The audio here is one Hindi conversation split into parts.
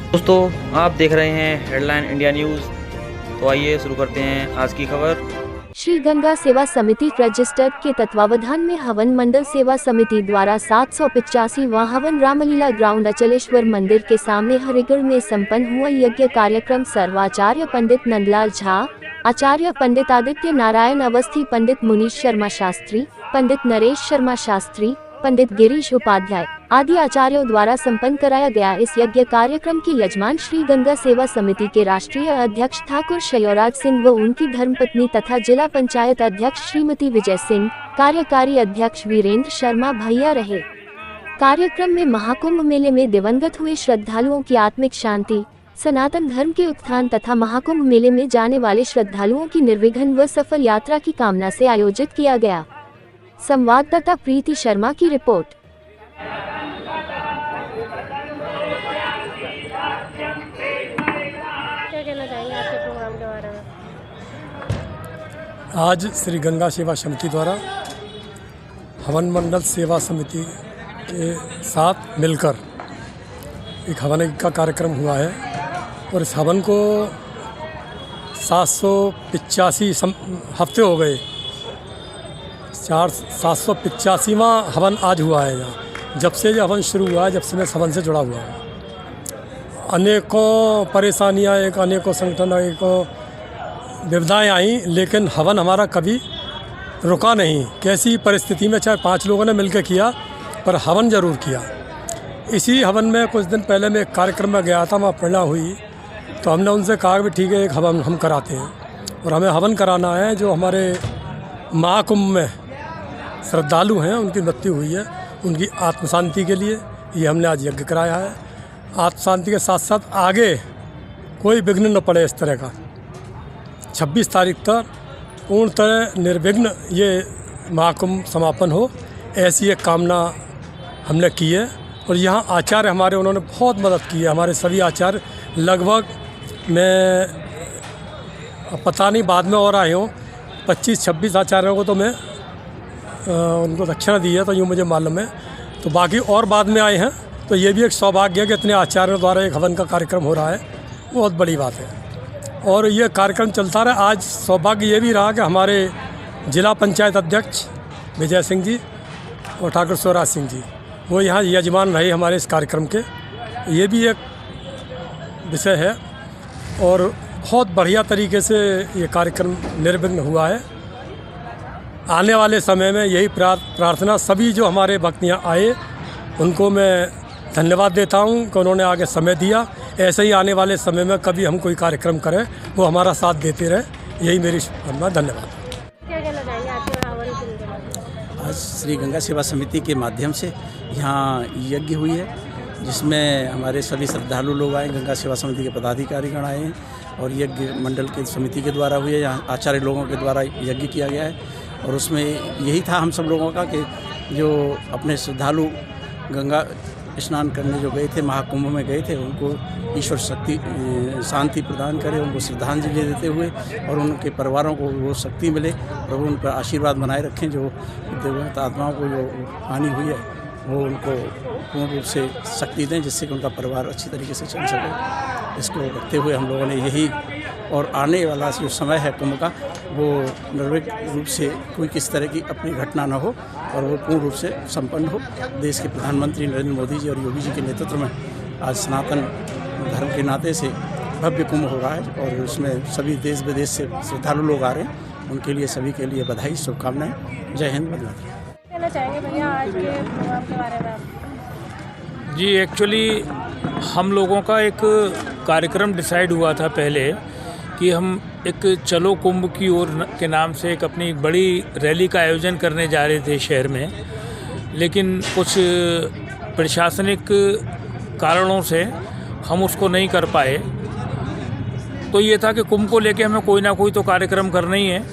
दोस्तों आप देख रहे हैं हेडलाइन इंडिया न्यूज़। तो आइए शुरू करते हैं आज की खबर। श्री गंगा सेवा समिति रजिस्टर्ड के तत्वावधान में हवन मंडल सेवा समिति द्वारा 785वां हवन रामलीला ग्राउंड अचलेश्वर मंदिर के सामने हरिगढ़ में संपन्न हुआ यज्ञ कार्यक्रम सर्वाचार्य पंडित नंदलाल झा, आचार्य पंडित आदित्य नारायण अवस्थी, पंडित मुनीश शर्मा शास्त्री, पंडित नरेश शर्मा शास्त्री, पंडित गिरीश उपाध्याय आदि आचार्यों द्वारा संपन्न कराया गया। इस यज्ञ कार्यक्रम के यजमान श्री गंगा सेवा समिति के राष्ट्रीय अध्यक्ष ठाकुर शयोराज सिंह व उनकी धर्मपत्नी तथा जिला पंचायत अध्यक्ष श्रीमती विजय सिंह, कार्यकारी अध्यक्ष वीरेंद्र शर्मा भैया रहे। कार्यक्रम में महाकुंभ मेले में दिवंगत हुए श्रद्धालुओं की आत्मिक शांति, सनातन धर्म के उत्थान तथा महाकुंभ मेले में जाने वाले श्रद्धालुओं की निर्विघ्न व सफल यात्रा की कामना से आयोजित किया गया। संवाददाता प्रीति शर्मा की रिपोर्ट। क्या कहना चाहेंगे आपके प्रोग्राम के बारे में? आज श्री गंगा सेवा समिति द्वारा हवन मंडल सेवा समिति के साथ मिलकर एक हवन का कार्यक्रम हुआ है और इस हवन को 785 हफ्ते हो गए। 785वां हवन आज हुआ है यहाँ। जब से ये हवन शुरू हुआ है, जब से मैं इस हवन से जुड़ा हुआ हूँ, अनेकों परेशानियाँ, अनेकों संगठन, अनेकों विविधाएँ आई, लेकिन हवन हमारा कभी रुका नहीं। कैसी परिस्थिति में, चाहे 5 लोगों ने मिलकर किया, पर हवन ज़रूर किया। इसी हवन में कुछ दिन पहले मैं एक कार्यक्रम में गया था, वहाँ प्रेरणा हुई, तो हमने उनसे कहा कि ठीक है, एक हवन हम कराते हैं और हमें हवन कराना है। जो हमारे महाकुंभ में श्रद्धालु हैं, उनकी मृत्यु हुई है, उनकी आत्म शांति के लिए ये हमने आज यज्ञ कराया है। आत्म शांति के साथ साथ आगे कोई विघ्न न पड़े इस तरह का। 26 तारीख तक पूर्ण तरह निर्विघ्न ये महाकुंभ समापन हो, ऐसी एक कामना हमने की है। और यहाँ आचार्य हमारे, उन्होंने बहुत मदद की है। हमारे सभी आचार्य लगभग, मैं पता नहीं बाद में और आए हों, 25-26 आचार्यों को तो मैं उनको दक्षिणा दी है, तो यूँ मुझे मालूम है। तो बाकी और बाद में आए हैं, तो ये भी एक सौभाग्य है कि इतने आचार्यों द्वारा एक हवन का कार्यक्रम हो रहा है, बहुत बड़ी बात है। और ये कार्यक्रम चलता रहा। आज सौभाग्य ये भी रहा कि हमारे जिला पंचायत अध्यक्ष विजय सिंह जी और ठाकुर शयोराज सिंह जी, वो यहाँ यजमान रहे हमारे इस कार्यक्रम के। ये भी एक विषय है और बहुत बढ़िया तरीके से ये कार्यक्रम निर्विघ्न हुआ है। आने वाले समय में यही प्रार्थना, सभी जो हमारे भक्त यहाँ आए उनको मैं धन्यवाद देता हूँ कि उन्होंने आगे समय दिया। ऐसे ही आने वाले समय में कभी हम कोई कार्यक्रम करें, वो हमारा साथ देते रहे, यही मेरी शुभकामना। धन्यवाद। क्या कहना चाहेंगे आपके हवन के बारे में? आज श्री गंगा सेवा समिति के माध्यम से यहाँ यज्ञ हुई है, जिसमें हमारे सभी श्रद्धालु लोग आए, गंगा सेवा समिति के पदाधिकारीगण आए हैं और यज्ञ मंडल के समिति के द्वारा हुई है। यहाँ आचार्य लोगों के द्वारा यज्ञ किया गया है और उसमें यही था हम सब लोगों का कि जो अपने श्रद्धालु गंगा स्नान करने जो गए थे, महाकुंभ में गए थे, उनको ईश्वर शक्ति शांति प्रदान करे, उनको श्रद्धांजलि देते हुए और उनके परिवारों को वो शक्ति मिले, प्रभु उन पर आशीर्वाद बनाए रखें। जो दिवंगत आत्माओं को जो हानि हुई है, वो उनको पूर्ण रूप से शक्ति दें, जिससे कि उनका परिवार अच्छी तरीके से चल सके। इसको रखते हुए हम लोगों ने यही, और आने वाला जो समय है कुंभ का, वो निर्विघ्न रूप से कोई किस तरह की अपनी घटना न हो और वो पूर्ण रूप से संपन्न हो। देश के प्रधानमंत्री नरेंद्र मोदी जी और योगी जी के नेतृत्व में आज सनातन धर्म के नाते से भव्य कुंभ हो रहा है और उसमें सभी देश विदेश से श्रद्धालु लोग आ रहे हैं। उनके लिए, सभी के लिए बधाई, शुभकामनाएं। जय हिंद, वंदे मातरम। कहना चाहेंगे भैया आज के प्रोग्राम के बारे में आप? जी, एक्चुअली हम लोगों का एक कार्यक्रम डिसाइड हुआ था पहले कि हम एक चलो कुंभ की ओर के नाम से एक अपनी बड़ी रैली का आयोजन करने जा रहे थे शहर में, लेकिन कुछ प्रशासनिक कारणों से हम उसको नहीं कर पाए। तो ये था कि कुंभ को लेके हमें कोई ना कोई तो कार्यक्रम करना ही है।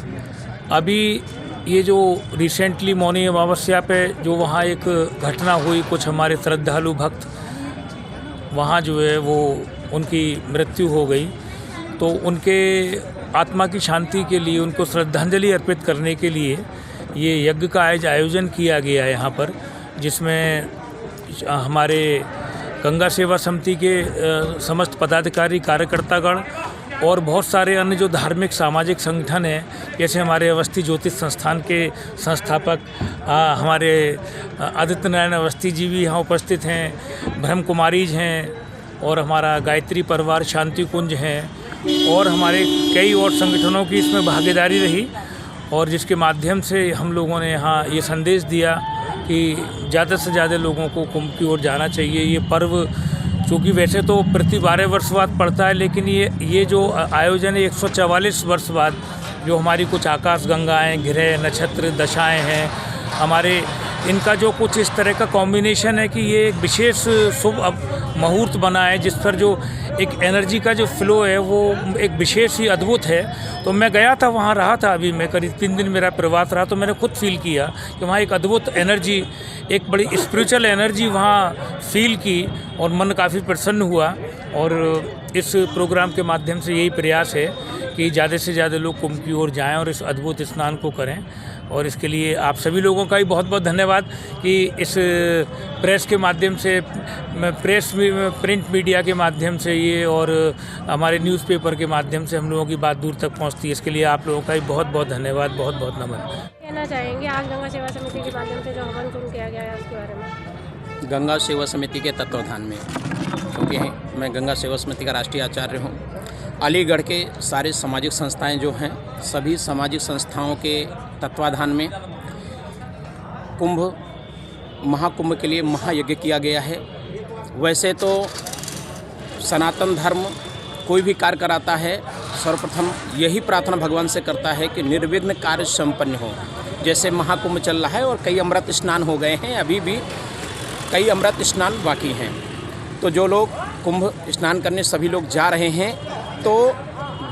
अभी ये जो रिसेंटली मौनी अमावस्या पे जो वहाँ एक घटना हुई, कुछ हमारे श्रद्धालु भक्त वहाँ जो है वो उनकी मृत्यु हो गई, तो उनके आत्मा की शांति के लिए, उनको श्रद्धांजलि अर्पित करने के लिए ये यज्ञ का आज आयोजन किया गया है यहाँ पर, जिसमें हमारे गंगा सेवा समिति के समस्त पदाधिकारी कार्यकर्तागण और बहुत सारे अन्य जो धार्मिक सामाजिक संगठन हैं, जैसे हमारे अवस्थी ज्योतिष संस्थान के संस्थापक हमारे आदित्य नारायण अवस्थी जी भी यहाँ उपस्थित हैं, ब्रह्म कुमारीज हैं और हमारा गायत्री परिवार शांति कुंज हैं और हमारे कई और संगठनों की इसमें भागीदारी रही और जिसके माध्यम से हम लोगों ने यहाँ ये संदेश दिया कि ज़्यादा से ज़्यादा लोगों को कुंभ की ओर जाना चाहिए। ये पर्व चूँकि वैसे तो प्रति 12 वर्ष बाद पड़ता है, लेकिन ये जो आयोजन है 144 वर्ष बाद जो हमारी कुछ आकाश गंगाएँ, ग्रह, नक्षत्र, दशाएँ हैं हमारे, इनका जो कुछ इस तरह का कॉम्बिनेशन है कि ये एक विशेष शुभ मुहूर्त बना है जिस पर जो एक एनर्जी का जो फ्लो है वो एक विशेष ही अद्भुत है। तो मैं गया था, वहाँ रहा था, अभी मैं करीब 3 दिन मेरा प्रवास रहा, तो मैंने खुद फील किया कि वहाँ एक अद्भुत एनर्जी, एक बड़ी स्पिरिचुअल एनर्जी वहाँ फील की और मन काफ़ी प्रसन्न हुआ। और इस प्रोग्राम के माध्यम से यही प्रयास है कि ज़्यादा से ज़्यादा लोग कुंभ की ओर जाएँ और इस अद्भुत स्नान को करें। और इसके लिए आप सभी लोगों का भी बहुत बहुत धन्यवाद कि इस प्रेस के माध्यम से, प्रिंट मीडिया के माध्यम से ये और हमारे न्यूज़पेपर के माध्यम से हम लोगों की बात दूर तक पहुंचती है। इसके लिए आप लोगों का भी बहुत बहुत धन्यवाद, बहुत बहुत नमन। कहना चाहेंगे आज गंगा सेवा समिति के माध्यम से जो हवन कुंभ किया गया है उसके बारे में? गंगा सेवा समिति के तत्वावधान में, क्योंकि मैं गंगा सेवा समिति का राष्ट्रीय आचार्य हूँ, अलीगढ़ के सारे सामाजिक संस्थाएं जो हैं, सभी सामाजिक संस्थाओं के तत्वाधान में महाकुंभ के लिए महायज्ञ किया गया है। वैसे तो सनातन धर्म कोई भी कार्य कराता है सर्वप्रथम यही प्रार्थना भगवान से करता है कि निर्विघ्न कार्य संपन्न हो। जैसे महाकुंभ चल रहा है और कई अमृत स्नान हो गए हैं, अभी भी कई अमृत स्नान बाकी हैं। तो जो लोग कुंभ स्नान करने सभी लोग जा रहे हैं, तो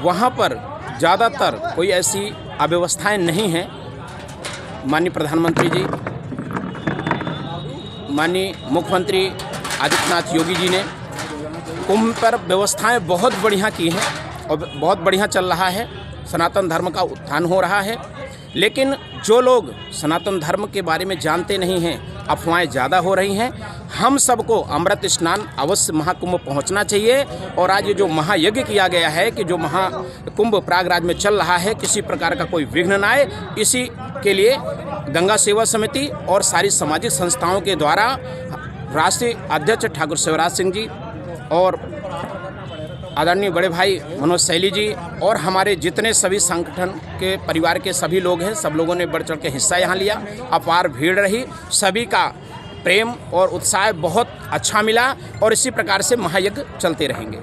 वहाँ पर ज़्यादातर कोई ऐसी अव्यवस्थाएं नहीं हैं। माननीय प्रधानमंत्री जी, माननीय मुख्यमंत्री आदित्यनाथ योगी जी ने कुंभ पर व्यवस्थाएं बहुत बढ़िया की हैं और बहुत बढ़िया चल रहा है, सनातन धर्म का उत्थान हो रहा है। लेकिन जो लोग सनातन धर्म के बारे में जानते नहीं हैं, अफवाहें ज़्यादा हो रही हैं। हम सबको अमृत स्नान अवश्य महाकुंभ पहुंचना चाहिए। और आज ये जो महायज्ञ किया गया है कि जो महाकुंभ प्रयागराज में चल रहा है, किसी प्रकार का कोई विघ्न न आए, इसी के लिए गंगा सेवा समिति और सारी सामाजिक संस्थाओं के द्वारा राष्ट्रीय अध्यक्ष ठाकुर शिवराज सिंह जी और आदरणीय बड़े भाई मनोज सैली जी और हमारे जितने सभी संगठन के परिवार के सभी लोग हैं, सब लोगों ने बढ़ चढ़ के हिस्सा यहाँ लिया। अपार भीड़ रही, सभी का प्रेम और उत्साह बहुत अच्छा मिला और इसी प्रकार से महायज्ञ चलते रहेंगे।